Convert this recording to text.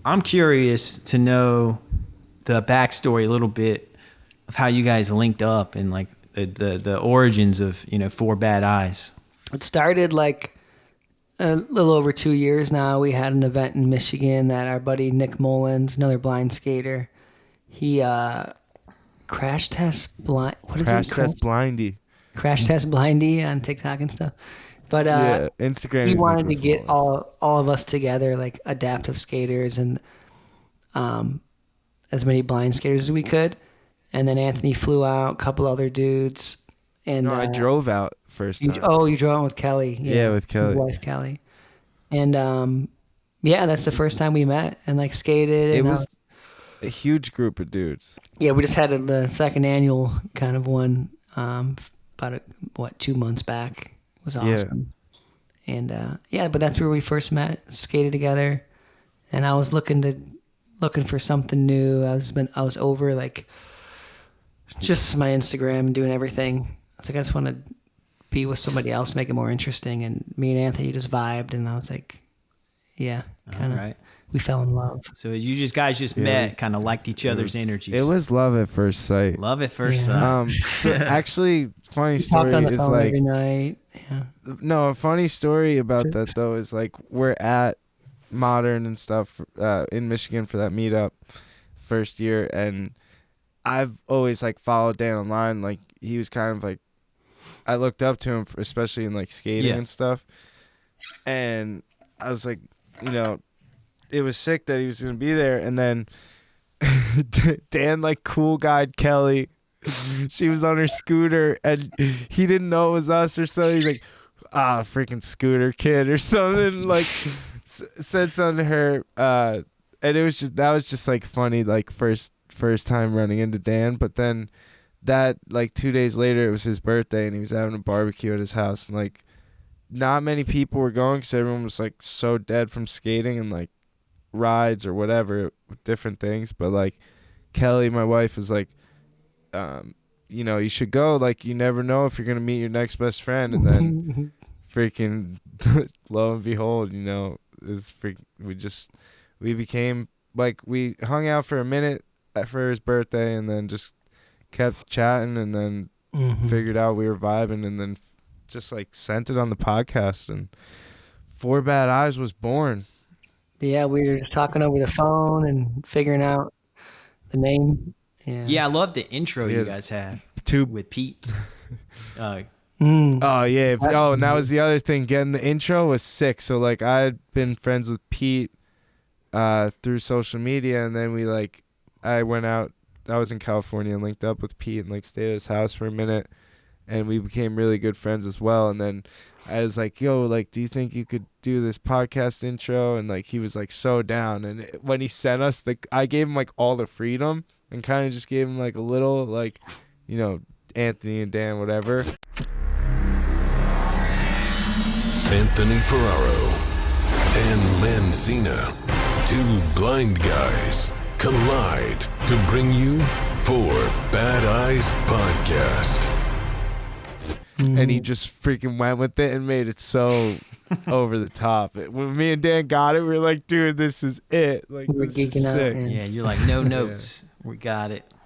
I'm curious to know the backstory a little bit of how you guys linked up and like the origins of, Four Bad Eyes. It started like a little over 2 years now. We had an event in Michigan that our buddy Nick Mullins, another blind skater, he crash test blind. What is Crash it? Test Blindy. Crash test blindy on TikTok and stuff. But Yeah, Instagram. he is wanted to Nicholas get Mullins. all of us together, like adaptive skaters and as many blind skaters as we could. And then Anthony flew out, a couple other dudes. And No, I drove out first time. you drove out with Kelly. Yeah, with Kelly. His wife Kelly. And yeah, that's the first time we met and like skated. It And was a huge group of dudes. yeah, we just had the second annual kind of one about 2 months back. It was awesome. And yeah, but that's where we first met, skated together. And I was looking for something new. I was over like just my Instagram and doing everything. I was like, I just want to be with somebody else, make it more interesting. And me and Anthony just vibed, and I was like, yeah, kind of. Right. We fell in love. So you guys just met, kind of liked each other's energies. It was love at first sight. love at first Yeah. sight. So actually, funny We story talked on the is phone like every night. Yeah. no, a funny story about that though is like we're at Modern and stuff in Michigan for that meetup first year, and I've always like followed Dan online. Like he was kind of like I looked up to him, especially in like skating and stuff. And I was like, it was sick that he was gonna be there. And then Dan like cool guide Kelly. She was on her scooter and he didn't know it was us or something. He's like, freaking scooter kid or something. Like said something to her. And that was just like funny, like first time running into Dan. But then that like 2 days later, it was his birthday and he was having a barbecue at his house. And like not many people were going because everyone was like so dead from skating and like rides or whatever, different things. But like Kelly, my wife, was like, you should go. Like you never know if you're going to meet your next best friend. And then freaking lo and behold, we became like, we hung out for a minute for his birthday and then just kept chatting and then figured out we were vibing and then just like sent it on the podcast and Four Bad Eyes was born. Yeah, we were just talking over the phone and figuring out the name. Yeah, I love the intro you guys have with Pete. Oh yeah. And that was the other thing. Getting the intro was sick. So like I had been friends with Pete through social media, and then I went out. I was in California and linked up with Pete and like stayed at his house for a minute, and we became really good friends as well. And then I was like, yo, like, do you think you could do this podcast intro? And like he was like so down. And when he sent us I gave him like all the freedom and kind of just gave him like a little like, Anthony and Dan, whatever. Anthony Ferraro, Dan Mancina, two blind guys collide to bring you Four Bad Eyes Podcast. And he just freaking went with it and made it so over the top. When me and Dan got it, we were like, dude, this is it. Like, We're this is geeking out, sick. man. Yeah, you're like, no notes. We got it.